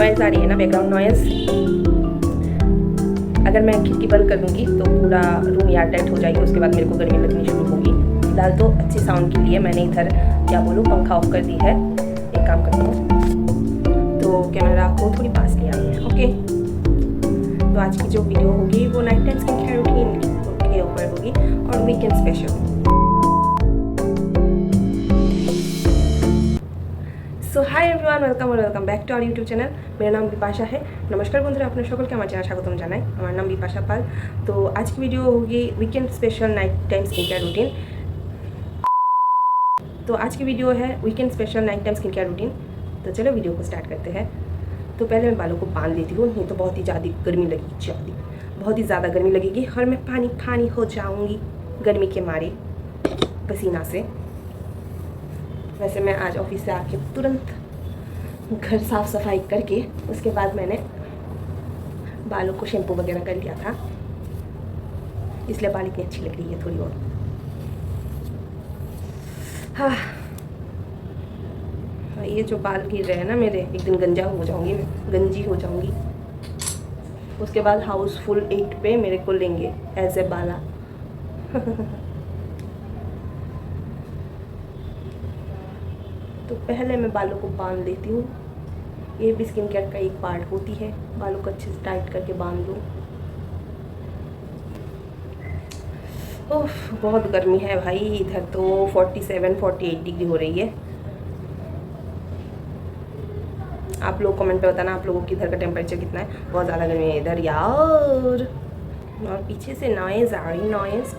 Noise आ रही है ना, बैकग्राउंड नॉइज़, अगर मैं खिड़की बंद कर दूँगी तो पूरा रूम एयर टाइट हो जाएगी, उसके बाद मेरे को गर्मी लगनी शुरू होगी। फिलहाल तो अच्छे साउंड के लिए मैंने इधर क्या बोलूँ पंखा ऑफ कर दी है। एक काम करता हूँ, तो कैमरा को थोड़ी पास ले आई है। ओके, तो आज की जो वीडियो होगी वो night time skin care routine के ऊपर होगी और weekend special. So hi everyone, welcome back to our YouTube channel. मेरा नाम बिपाशा है। नमस्कार बंधुरा, अपने सकल के আমার চ্যানেল স্বাগতম জানাই। আমার নাম बिपाशा पाल। तो आज की वीडियो होगी weekend special night time skin care routine. तो आज की वीडियो है weekend special night time skin care routine. तो चलो वीडियो को स्टार्ट करते हैं। तो पहले मैं बालों को बांध लेती हूँ, नहीं तो बहुत ही ज़्यादा गर्मी लगेगी, बहुत ही ज़्यादा गर्मी लगेगी और मैं पानी हो जाऊँगी गर्मी के मारे पसीना से। वैसे मैं आज ऑफिस से आके तुरंत घर साफ़ सफाई करके उसके बाद मैंने बालों को शैम्पू वगैरह कर लिया था, इसलिए बाल इतनी अच्छी लग रही है थोड़ी और। हाँ, ये जो बाल गिर रहे हैं ना मेरे, एक दिन गंजा हो जाऊंगी मैं, गंजी हो जाऊंगी। उसके बाद हाउसफुल 8 पे मेरे को लेंगे एज ए बाला। तो पहले मैं बालों को बांध लेती हूँ। ये भी स्किन केयर का एक पार्ट होती है, बालों को अच्छे से टाइट करके बांध लूँ। ओह, बहुत गर्मी है भाई, इधर तो 47-48 डिग्री हो रही है। आप लोग कमेंट पे बताना आप लोगों के इधर का टेम्परेचर कितना है। बहुत ज़्यादा गर्मी है इधर यार। और पीछे से नॉइज़ आ रही, नॉइज़।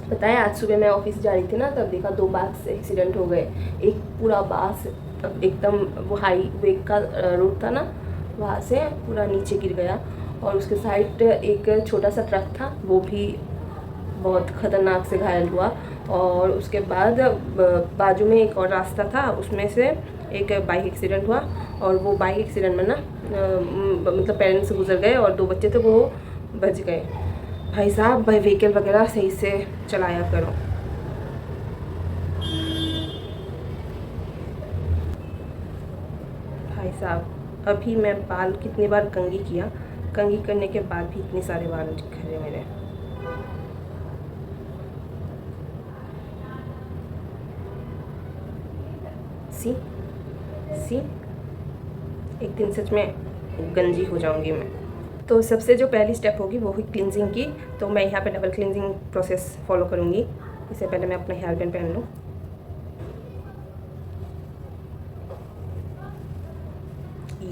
पता है, आज सुबह मैं ऑफिस जा रही थी ना, तब देखा 2 बास से एक्सीडेंट हो गए। एक पूरा बास एकदम वो हाई वे का रोड था ना, वहाँ से पूरा नीचे गिर गया। और उसके साइड एक छोटा सा ट्रक था, वो भी बहुत ख़तरनाक से घायल हुआ। और उसके बाद बाजू में एक और रास्ता था, उसमें से एक बाइक एक्सीडेंट हुआ। और वो बाइक एक्सीडेंट में ना मतलब पेरेंट्स गुजर गए और 2 बच्चे थे वो बच गए। भाई साहब, भाई व्हीकल वगैरह सही से चलाया करो। भाई साहब, अभी मैं बाल कितनी बार कंघी किया, कंघी करने के बाद भी इतने सारे बाल खड़े मेरे। सी एक दिन सच में गंजी हो जाऊंगी मैं। तो सबसे जो पहली स्टेप होगी वो हुई क्लिनजिंग की। तो मैं यहाँ पे डबल क्लिनजिंग प्रोसेस फॉलो करूँगी। इससे पहले मैं अपना हेयर बैंड पहन लूँ।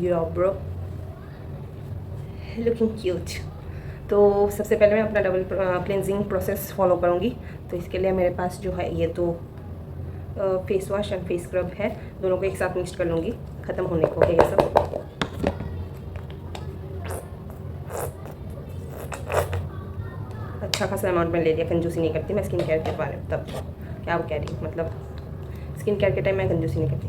या ब्रो, लुकिंग क्यूट। तो सबसे पहले मैं अपना डबल क्लिनजिंग प्रोसेस फॉलो करूँगी। तो इसके लिए मेरे पास जो है ये तो face wash and face scrub है, दोनों को एक साथ मिक्स कर लूँगी। ख़त्म होने को है ये सब। अच्छा खासा अमाउंट में ले लिया, कंजूसी नहीं करती मैं स्किन केयर के बारे में। तब क्या वो कह रही, मतलब स्किन केयर के टाइम मैं कंजूसी नहीं करती।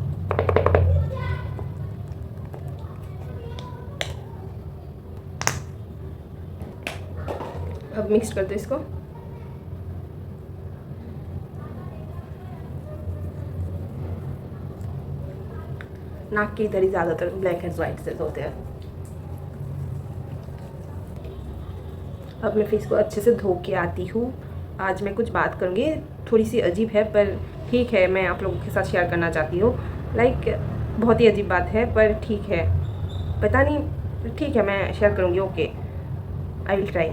अब मिक्स कर दो इसको। नाक के इधर ही ज़्यादातर ब्लैक हेड्स वाइट हेड्स होते हैं। अब मैं फेस को अच्छे से धो के आती हूँ। आज मैं कुछ बात करूँगी, थोड़ी सी अजीब है पर ठीक है, मैं आप लोगों के साथ शेयर करना चाहती हूँ। लाइक बहुत ही अजीब बात है पर ठीक है, पता नहीं, ठीक है मैं शेयर करूँगी। Okay, I will try.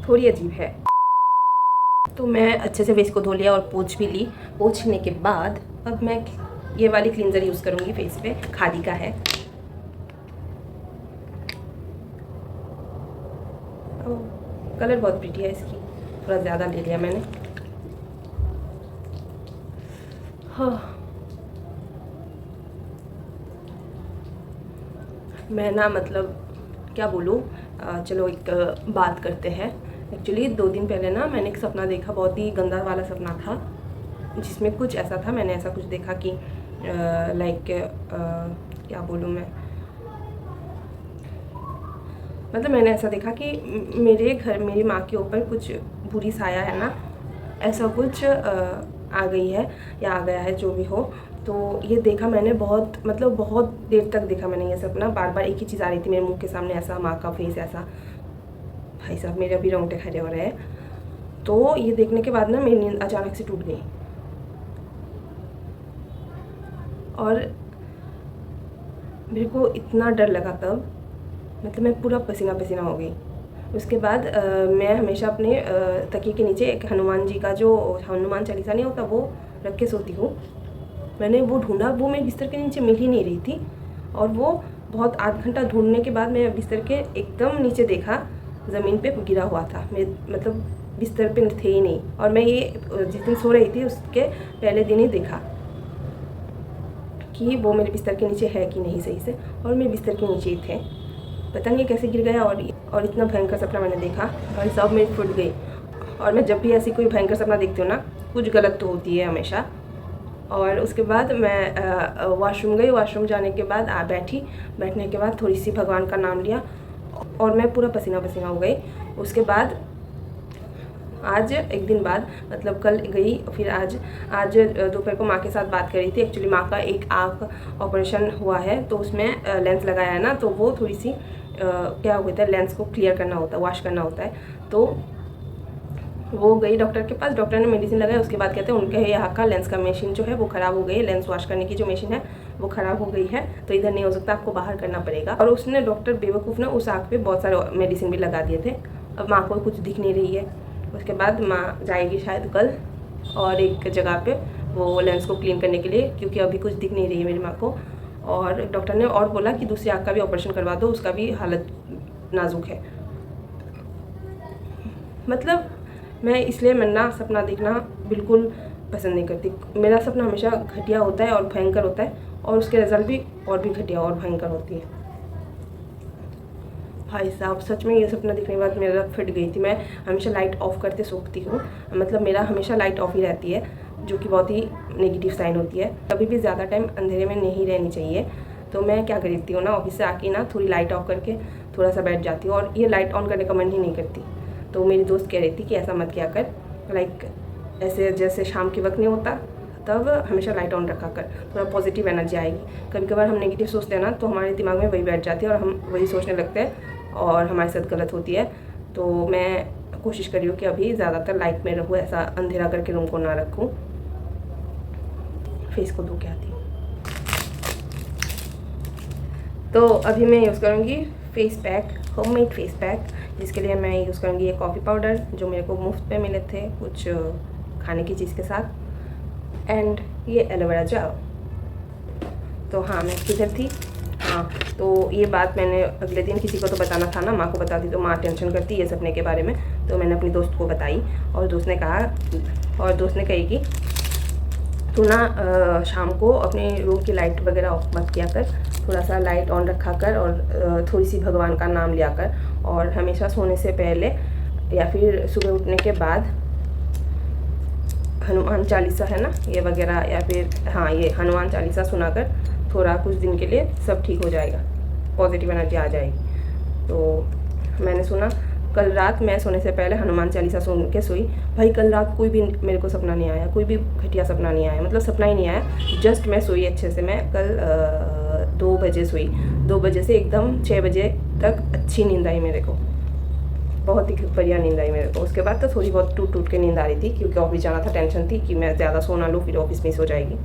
थोड़ी अजीब है। तो मैं अच्छे से फेस को धो लिया और पोंछ भी ली। पोंछने के बाद अब मैं ये वाली क्लींजर यूज़ करूँगी फेस पे, खादी का है। कलर बहुत प्रीटी है इसकी, थोड़ा ज़्यादा ले लिया मैंने। हाँ, मैं ना मतलब क्या बोलूँ, चलो एक बात करते हैं। एक्चुअली 2 दिन पहले ना मैंने एक सपना देखा, बहुत ही गंदा वाला सपना था, जिसमें कुछ ऐसा था, मैंने ऐसा कुछ देखा कि लाइक क्या बोलूँ मैं, मतलब मैंने ऐसा देखा कि मेरे घर मेरी माँ के ऊपर कुछ बुरी साया है ना, ऐसा कुछ आ गई है या आ गया है, जो भी हो। तो ये देखा मैंने बहुत, मतलब बहुत देर तक देखा मैंने ये सपना। बार बार एक ही चीज़ आ रही थी मेरे मुंह के सामने, ऐसा माँ का फेस ऐसा। भाई साहब मेरे अभी रोंगटे खड़े हो रहे हैं। तो ये देखने के बाद ना मेरी नींद अचानक से टूट गई और मेरे को इतना डर लगा तब, मतलब मैं पूरा पसीना पसीना हो गई। उसके बाद मैं हमेशा अपने तकिए के नीचे एक हनुमान जी का जो हनुमान चालीसा नहीं होता वो रख के सोती हूँ। मैंने वो ढूंढा, वो मेरे बिस्तर के नीचे मिल ही नहीं रही थी और वो बहुत आध घंटा ढूंढने के बाद मैं बिस्तर के एकदम नीचे देखा, ज़मीन पे गिरा हुआ था। मेरे मतलब बिस्तर पे थे ही नहीं। और मैं ये जिस दिन सो रही थी उसके पहले दिन ही देखा कि वो मेरे बिस्तर के नीचे है कि नहीं सही से, और मेरे बिस्तर के नीचे ही थे। पता नहीं कैसे गिर गया और इतना भयंकर सपना मैंने देखा और सब मेरी फूट गई। और मैं जब भी ऐसी कोई भयंकर सपना देखती हूँ ना, कुछ गलत तो होती है हमेशा। और उसके बाद मैं वॉशरूम गई। वॉशरूम जाने के बाद बैठने के बाद थोड़ी सी भगवान का नाम लिया और मैं पूरा पसीना पसीना हो गई। उसके बाद आज एक दिन बाद, मतलब कल गई, फिर आज दोपहर को माँ के साथ बात कर रही थी। एक्चुअली माँ का एक आँख ऑपरेशन हुआ है तो उसमें लेंस लगाया है ना, तो वो थोड़ी सी क्या होता है, लेंस को क्लियर करना होता है, वॉश करना होता है। तो वो गई डॉक्टर के पास, डॉक्टर ने मेडिसिन लगाया। उसके बाद कहते हैं उनके यहाँ का लेंस का मशीन जो है वो ख़राब हो गई है, लेंस वॉश करने की जो मशीन है वो ख़राब हो गई है, तो इधर नहीं हो सकता, आपको बाहर करना पड़ेगा। और उसने डॉक्टर बेवकूफ़ ने उस आँख पे बहुत सारे मेडिसिन भी लगा दिए थे। अब माँ को कुछ दिख नहीं रही है। उसके बाद माँ जाएगी शायद कल और एक जगह पे वो लेंस को क्लीन करने के लिए, क्योंकि अभी कुछ दिख नहीं रही है मेरी माँ को। और डॉक्टर ने और बोला कि दूसरी आँख का भी ऑपरेशन करवा दो, उसका भी हालत नाजुक है। मतलब मैं इसलिए मैं ना सपना देखना बिल्कुल पसंद नहीं करती। मेरा सपना हमेशा घटिया होता है और भयंकर होता है, और उसके रिजल्ट भी और भी घटिया और भयंकर होती है। भाई साहब सच में ये सपना देखने के बाद मेरा फट गई थी। मैं हमेशा लाइट ऑफ करते सोती हूँ, मतलब मेरा हमेशा लाइट ऑफ ही रहती है, जो कि बहुत ही नेगेटिव साइन होती है। कभी भी ज़्यादा टाइम अंधेरे में नहीं रहनी चाहिए। तो मैं क्या करती हूँ ना, ऑफिस से आके ना थोड़ी लाइट ऑफ करके थोड़ा सा बैठ जाती हूँ, और ये लाइट ऑन करने का मन ही नहीं करती। तो मेरी दोस्त कह रही थी कि ऐसा मत किया कर, लाइक ऐसे जैसे शाम के वक्त नहीं होता तब हमेशा लाइट ऑन रखा कर, थोड़ा पॉजिटिव एनर्जी आएगी। कभी कभार हम नेगेटिव सोचते हैं ना, तो हमारे दिमाग में वही बैठ जाती है और हम वही सोचने लगते हैं और हमारे साथ गलत होती है। तो मैं कोशिश कर रही हूँ कि अभी ज़्यादातर लाइट में रहूँ, ऐसा अंधेरा करके रूम को ना रखूँ। फेस को धो के आती हूँ। तो अभी मैं यूज़ करूँगी face pack, homemade face pack, जिसके लिए मैं यूज़ करूँगी ये कॉफ़ी पाउडर जो मेरे को मुफ्त पे मिले थे कुछ खाने की चीज़ के साथ, एंड ये एलोवेरा जेल। तो हाँ मैं किधर थी, हाँ तो ये बात मैंने अगले दिन किसी को तो बताना था ना, माँ को बताती तो माँ टेंशन करती ये सपने के बारे में। तो मैंने अपनी दोस्त को बताई और दोस्त ने कही कि तू ना शाम को अपने रूम की लाइट वगैरह ऑफ मत किया कर, थोड़ा सा लाइट ऑन रखा कर और थोड़ी सी भगवान का नाम लिया कर, और हमेशा सोने से पहले या फिर सुबह उठने के बाद हनुमान चालीसा है ना ये वगैरह, या फिर हाँ ये हनुमान चालीसा सुना कर थोड़ा कुछ दिन के लिए सब ठीक हो जाएगा, पॉजिटिव एनर्जी आ जाएगी। तो मैंने सुना, कल रात मैं सोने से पहले हनुमान चालीसा सुन के सोई। भाई कल रात कोई भी मेरे को सपना नहीं आया, कोई भी घटिया सपना नहीं आया, मतलब सपना ही नहीं आया, जस्ट मैं सोई अच्छे से। मैं कल 2 बजे सोई, 2 बजे से एकदम 6 बजे तक अच्छी नींद आई मेरे को, बहुत ही बढ़िया नींद आई मेरे को। उसके बाद तो थोड़ी बहुत टूट के नींद आ रही थी, क्योंकि ऑफिस जाना था, टेंशन थी कि मैं ज़्यादा सो ना लूँ फिर ऑफिस मिस हो जाएगी,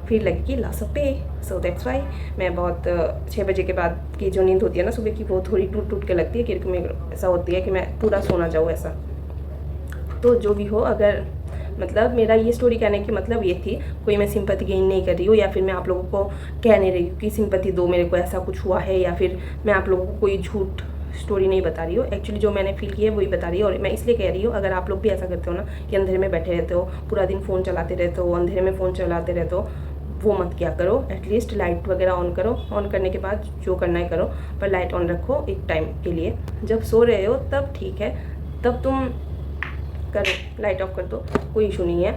फिर लगी कि लॉस ऑफ पे। सो दैट्स वाई मैं बहुत 6 बजे के बाद की जो नींद होती है ना सुबह की, वो थोड़ी टूट के लगती है, क्योंकि मेरे ऐसा होती है कि मैं पूरा सोना जाऊँ ऐसा। तो जो भी हो, अगर मतलब मेरा ये स्टोरी कहने की मतलब ये थी, कोई मैं सिंपैथी गेन नहीं कर रही हूँ, या फिर मैं आप लोगों को कह नहीं रही हूँ कि सिंपैथी दो, मेरे को ऐसा कुछ हुआ है, या फिर मैं आप लोगों को कोई झूठ स्टोरी नहीं बता रही हूँ। एक्चुअली जो मैंने फील किया है वही बता रही हूँ, और मैं इसलिए कह रही हूँ अगर आप लोग भी ऐसा करते हो ना कि अंधेरे में बैठे रहते हो, पूरा दिन फ़ोन चलाते रहते हो, अंधेरे में फ़ोन चलाते रहते हो, वो मत क्या करो। एटलीस्ट लाइट वगैरह ऑन करो, ऑन करने के बाद जो करना है करो, पर लाइट ऑन रखो एक टाइम के लिए। जब सो रहे हो तब ठीक है, तब तुम करो, लाइट ऑफ कर दो, कोई इशू नहीं है।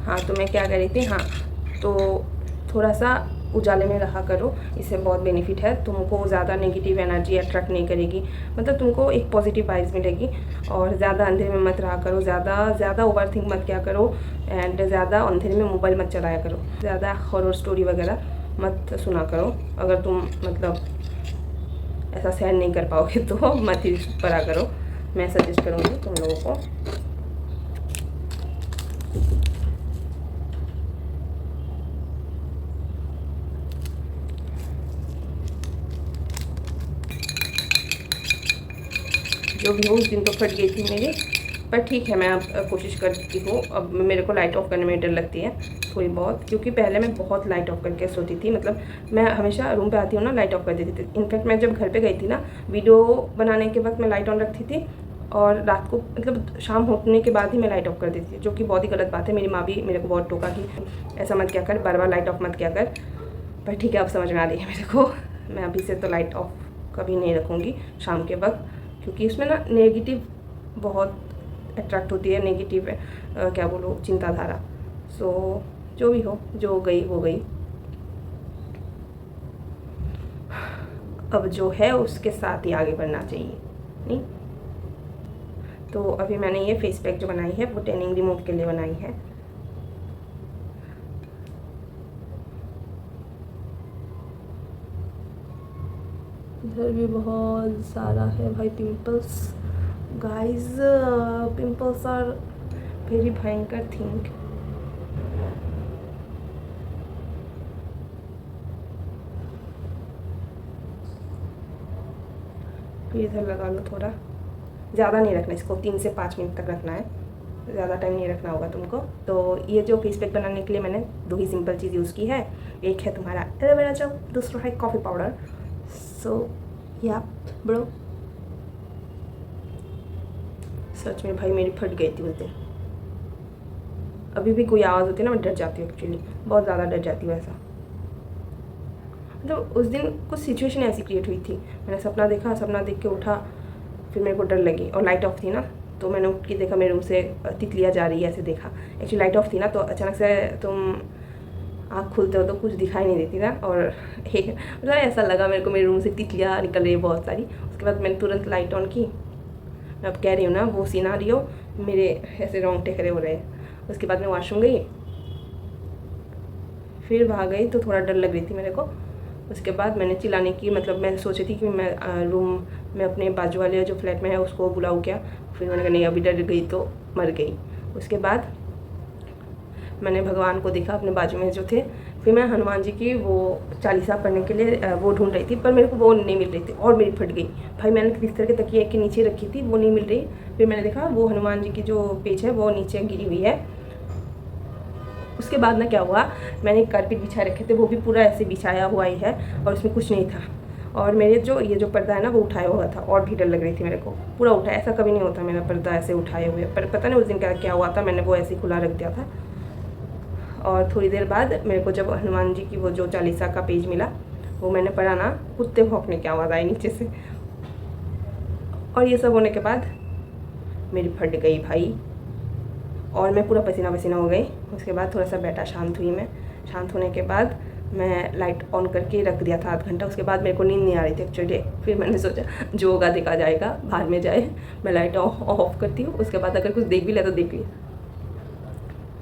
हाँ तो मैं क्या कह रही थी, हाँ तो थोड़ा सा उजाले में रहा करो, इससे बहुत बेनिफिट है। तुमको ज़्यादा नेगेटिव एनर्जी अट्रैक्ट नहीं करेगी, मतलब तुमको एक पॉजिटिव वाइब्स मिलेगी। और ज़्यादा अंधेरे में मत रहा करो, ज़्यादा ओवर थिंक मत किया करो, एंड ज़्यादा अंधेरे में मोबाइल मत चलाया करो, ज़्यादा हॉरर स्टोरी वगैरह मत सुना करो। अगर तुम मतलब ऐसा सहन नहीं कर पाओगे तो मत ही पढ़ा करो, मैं सजेस्ट करूँगी तुम लोगों को। जो भी हो, उस दिन तो फट गई थी मेरी, पर ठीक है, मैं अब कोशिश करती हूँ। अब मेरे को लाइट ऑफ करने में डर लगती है थोड़ी बहुत, क्योंकि पहले मैं बहुत लाइट ऑफ करके सोती थी। मतलब मैं हमेशा रूम पे आती हूँ ना, लाइट ऑफ कर देती थी। इनफैक्ट मैं जब घर पे गई थी ना, वीडियो बनाने के वक्त मैं लाइट ऑन रखती थी, और रात को मतलब शाम होने के बाद ही मैं लाइट ऑफ कर देती थी, जो कि बहुत ही गलत बात है। मेरी माँ भी मेरे को बहुत टोका कि ऐसा मत क्या कर, बार बार लाइट ऑफ मत क्या कर। पर ठीक है, अब समझ में आ रही है मेरे को। मैं अभी से तो लाइट ऑफ कभी नहीं रखूँगी शाम के वक्त, क्योंकि इसमें ना नेगेटिव बहुत अट्रैक्ट होती है, नेगेटिव क्या बोलो, चिंताधारा। सो जो भी हो, जो गई वो गई। अब जो है उसके साथ ही आगे बढ़ना चाहिए, नहीं? तो अभी मैंने ये फेस पैक जो बनाई है वो टैनिंग रिमूव के लिए बनाई है। इधर भी बहुत सारा है भाई pimples, guys. Pimples are very भयंकर थिंग। फिर इधर लगा लो थोड़ा, ज़्यादा नहीं रखना इसको, 3 से 5 मिनट तक रखना है, ज़्यादा टाइम नहीं रखना होगा तुमको। तो ये जो फेस पैक बनाने के लिए मैंने 2 ही सिंपल चीज़ यूज़ की है। एक है तुम्हारा एलोवेरा जेल, दूसरा है कॉफ़ी पाउडर। सो या ब्रो, सच में भाई मेरी फट गई थी उस दिन। अभी भी कोई आवाज़ होती है ना, मैं डर जाती हूँ, एक्चुअली बहुत ज़्यादा डर जाती हूँ ऐसा। तो उस दिन कुछ सिचुएशन ऐसी क्रिएट हुई थी, मैंने सपना देखा, सपना देख के उठा, फिर मेरे को डर लगी, और लाइट ऑफ थी ना, तो मैंने उठ के देखा मेरे रूम से तितलियाँ जा रही है, ऐसे देखा। एक्चुअली लाइट ऑफ थी ना, तो अचानक से तुम आँख खोलते हो तो कुछ दिखाई नहीं देती ना, और एक मतलब ऐसा लगा मेरे को मेरे रूम से तितलियाँ निकल रही है बहुत सारी। उसके बाद मैंने तुरंत लाइट ऑन की। मैं अब कह रही हूँ ना, वो सिनेरियो मेरे ऐसे रोंगटे खड़े हो रहे हैं। उसके बाद मैं वॉशरूम गई, फिर वहाँ गई तो थोड़ा डर लग रही थी मेरे को। उसके बाद मैंने चिल्लाने की, मतलब मैं सोची थी कि मैं रूम में अपने बाजू वाले जो फ्लैट में है उसको बुलाऊँ क्या। फिर मैंने कहा नहीं, अभी डर गई तो मर गई। उसके बाद मैंने भगवान को देखा अपने बाजू में जो थे। फिर मैं हनुमान जी की वो चालीसा पढ़ने के लिए वो ढूंढ रही थी, पर मेरे को वो नहीं मिल रही थी, और मेरी फट गई भाई। मैंने बिस्तर के तकिए के नीचे रखी थी, वो नहीं मिल रही। फिर मैंने देखा वो हनुमान जी की जो पेज है वो नीचे गिरी हुई है। उसके बाद ना क्या हुआ, मैंने एक कारपेट बिछा रखे थे, वो भी पूरा ऐसे बिछाया हुआ ही है, और उसमें कुछ नहीं था। और मेरे जो ये जो पर्दा है ना वो उठाया हुआ था, और भी डर लग रही थी मेरे को। पूरा उठाया, ऐसा कभी नहीं होता मेरा पर्दा ऐसे उठाए हुए, पर पता नहीं उस दिन क्या हुआ था, मैंने वो ऐसे खुला रख दिया था। और थोड़ी देर बाद मेरे को जब हनुमान जी की वो जो चालीसा का पेज मिला, वो मैंने पढ़ा ना, कुत्ते भौंकने की आवाज़ आई नीचे से। और ये सब होने के बाद मेरी फट गई भाई, और मैं पूरा पसीना पसीना हो गई। उसके बाद थोड़ा सा बैठा, शांत हुई मैं। शांत होने के बाद मैं लाइट ऑन करके रख दिया था आध घंटा। उसके बाद मेरे को नींद नहीं आ रही थी एक्चुअली। फिर मैंने सोचा जो होगा देखा जाएगा, बाहर में जाए, मैं लाइट ऑफ करती हूँ। उसके बाद अगर कुछ देख भी लिया तो देख लिया।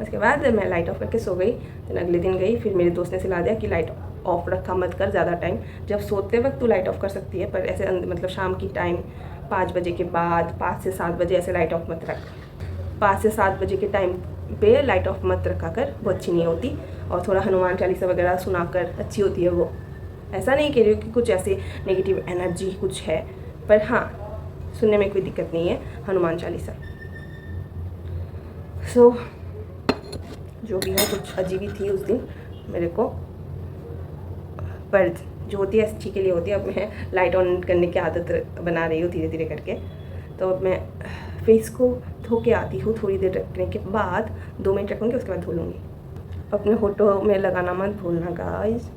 उसके बाद मैं लाइट ऑफ करके सो गई। फिर अगले दिन गई, फिर मेरे दोस्त ने सलाह दिया कि लाइट ऑफ रखा मत कर ज़्यादा टाइम, जब सोते वक्त तू लाइट ऑफ कर सकती है, पर ऐसे मतलब शाम की टाइम 5 बजे के बाद 5 से 7 बजे ऐसे लाइट ऑफ मत रख। 5 से 7 बजे के टाइम पे लाइट ऑफ मत रखा कर, वो अच्छी नहीं होती। और थोड़ा हनुमान चालीसा वगैरह सुनाकर अच्छी होती है वो। ऐसा नहीं कह रही हूँ कि कुछ ऐसे नेगेटिव एनर्जी कुछ है, पर हाँ, सुनने में कोई दिक्कत नहीं है हनुमान चालीसा। सो जो भी है, कुछ अजीब ही थी उस दिन मेरे को, पर जो होती है अच्छी के लिए होती है। अब मैं लाइट ऑन करने की आदत बना रही हूँ धीरे धीरे करके। तो अब मैं फेस को धो के आती हूँ, थोड़ी देर रखने के बाद 2 मिनट रखूँगी, उसके बाद धो लूँगी। अपने होठों में लगाना मत भूलना गाइस।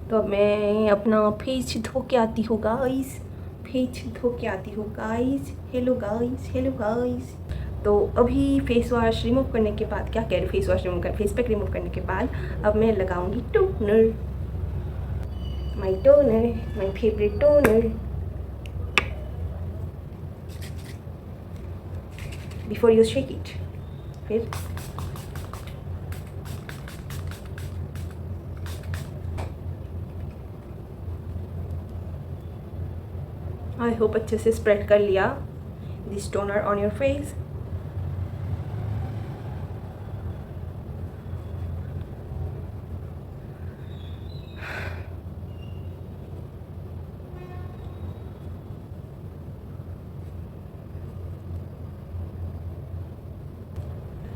तो अब मैं अपना फेस धो के आती हूँ गाइस, फेस धो के आती हूँ guys. Hello guys, hello guys. तो अभी फेस वॉश रिमूव करने के बाद, क्या कह रही, फेस वॉश रिमूव कर, फेस पैक रिमूव करने के बाद अब मैं लगाऊंगी toner, my toner, my favourite toner. Before you shake it, फिर आई होप अच्छे से स्प्रेड कर लिया this toner on your face.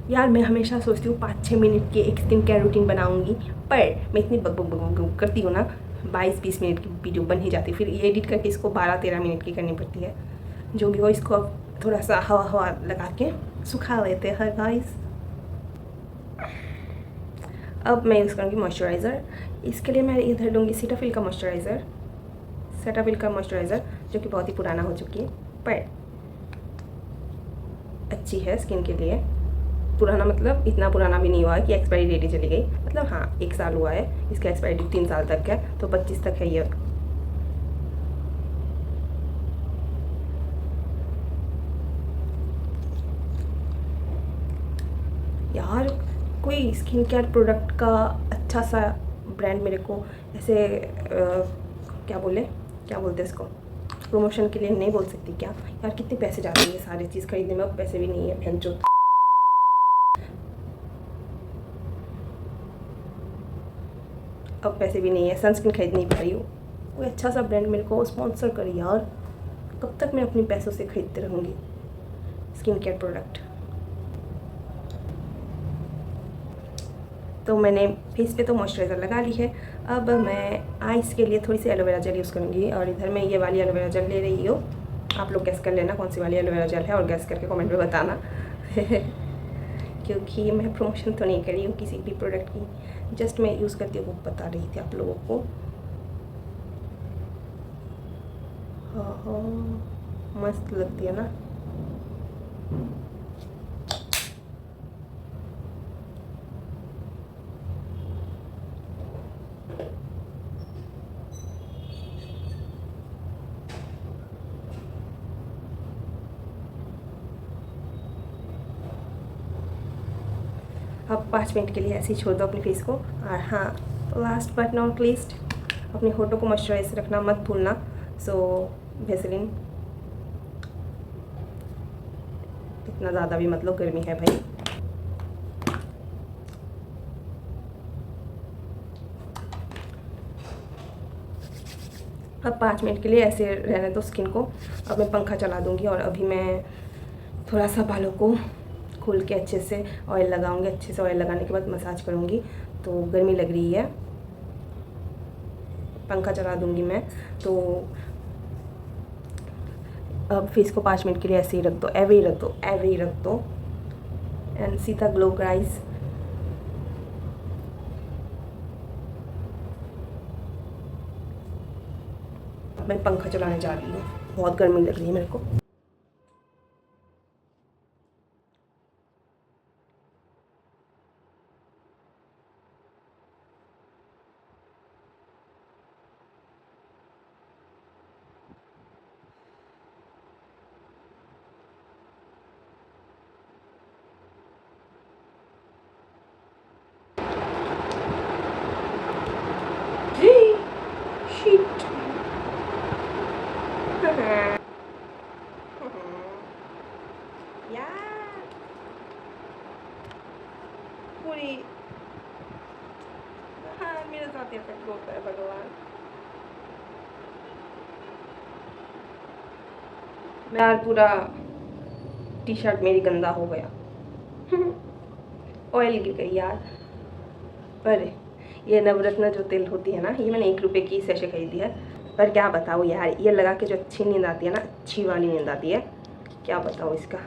यार मैं हमेशा सोचती हूँ 5-6 मिनट की एक स्किन केयर रूटीन बनाऊंगी, पर मैं इतनी बक करती हूँ ना, 22-20 मिनट की वीडियो बन ही जाती है, फिर एडिट करके इसको 12-13 मिनट की करनी पड़ती है। जो भी हो, इसको अब थोड़ा सा हवा हवा लगा के सुखा लेते हैं गाइस। अब मैं यूज़ करूँगी मॉइस्चराइज़र। इसके लिए मैं इधर लूँगी सेटाफिल का मॉइस्चराइज़र, जो कि बहुत ही पुराना हो चुकी है, पर अच्छी है स्किन के लिए। पुराना मतलब इतना पुराना भी नहीं हुआ है कि एक्सपायरी डेट ही चली गई, मतलब हाँ 1 साल हुआ है, इसका एक्सपायरी डेट 3 साल तक है, तो 25 तक है ये। यार कोई स्किन केयर प्रोडक्ट का अच्छा सा ब्रांड मेरे को ऐसे क्या बोलते हैं इसको, प्रमोशन के लिए नहीं बोल सकती क्या यार, कितने पैसे जाते हैं ये सारी चीज़ खरीदने में, अब पैसे भी नहीं है भैंचो। अब पैसे भी नहीं है, सनस्क्रीन खरीद नहीं पा रही हूँ। कोई अच्छा सा ब्रांड मेरे को स्पॉन्सर करे यार, कब तक मैं अपने पैसों से खरीदते रहूँगी स्किन केयर प्रोडक्ट। तो मैंने फेस पे तो मॉइस्चराइज़र लगा ली है, अब मैं आइज़ के लिए थोड़ी सी एलोवेरा जेल यूज़ करूँगी, और इधर मैं ये वाली एलोवेरा जेल ले रही हूँ। आप लोग गैस कर लेना कौन सी वाली एलोवेरा जेल है, और गैस करके कमेंट में बताना क्योंकि मैं प्रमोशन तो नहीं कर रही हूँ किसी भी प्रोडक्ट की, जस्ट मैं यूज़ करती हूँ वो बता रही थी आप लोगों को। हाँ मस्त लगती है ना। अब 5 मिनट के लिए ऐसे ही छोड़ दो अपने फेस को। और हाँ, लास्ट बट नॉट लीस्ट, अपने होठों को मॉइस्चराइज रखना मत भूलना। सो वेसलिन इतना ज़्यादा भी मतलब, गर्मी है भाई। अब 5 मिनट के लिए ऐसे रहने दो स्किन को। अब मैं पंखा चला दूँगी, और अभी मैं थोड़ा सा बालों को खोल के अच्छे से ऑयल लगाऊंगी। अच्छे से ऑयल लगाने के बाद मसाज करूँगी। तो गर्मी लग रही है, पंखा चला दूँगी मैं। तो अब फेस को 5 मिनट के लिए ऐसे ही रख दो, ऐवे ही रख दो and see the glow guys. मैं पंखा चलाने जा रही हूँ, बहुत गर्मी लग रही है मेरे को। पूरी हाँ मेरे साथ इफेक्ट होता है भगवान। मैं यार पूरा टी शर्ट मेरी गंदा हो गया ऑयल गिर गई यार। पर ये नवरत्न जो तेल होती है ना, ये मैंने 1 रुपये की सैशे खरीदी है, पर क्या बताऊँ यार, ये लगा के जो अच्छी नींद आती है ना, अच्छी वाली नींद आती है, क्या बताऊँ इसका।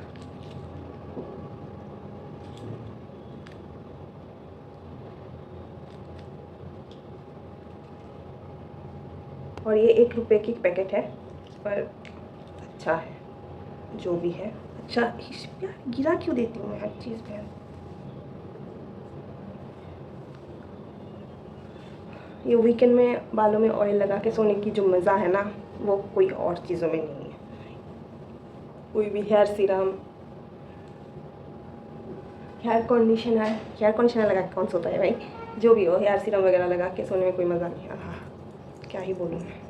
और ये 1 रुपये की पैकेट है, पर अच्छा है, जो भी है अच्छा यार, गिरा क्यों देती हूँ मैं हर चीज़ पे। ये वीकेंड में बालों में ऑयल लगा के सोने की जो मज़ा है ना, वो कोई और चीज़ों में नहीं है। कोई भी हेयर सीरम, हेयर कंडीशनर लगा के कौन सोता है भाई। जो भी हो, हेयर सीरम वगैरह लगा के सोने में कोई मज़ा नहीं। हाँ, क्या ही बोलूँ मैं।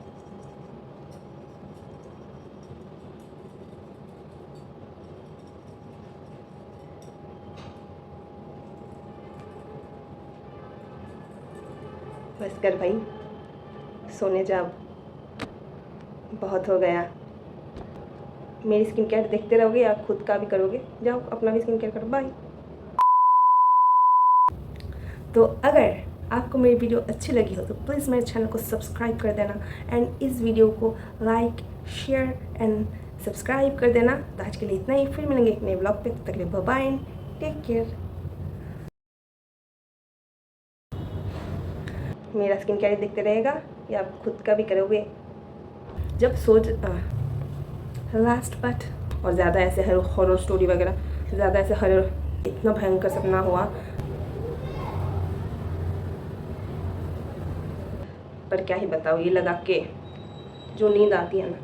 बस कर भाई, सोने जा, बहुत हो गया। मेरी स्किन केयर देखते रहोगे या खुद का भी करोगे? जाओ अपना भी स्किन केयर करो, बाय। तो अगर आपको मेरी वीडियो अच्छी लगी हो तो प्लीज़ मेरे चैनल को सब्सक्राइब कर देना एंड इस वीडियो को लाइक, शेयर एंड सब्सक्राइब कर देना। तो आज के लिए इतना ही, फिर मिलेंगे एक नए ब्लॉग पे। तब तक के लिए बाय बाय, टेक केयर। मेरा स्किन केयर देखते रहेगा या आप खुद का भी करोगे? जब सोच लास्ट बट, और ज़्यादा ऐसे हॉरर स्टोरी वगैरह, ज़्यादा ऐसे हॉरर, इतना भयंकर सपना हुआ, पर क्या ही बताओ, ये लगा के जो नींद आती है ना,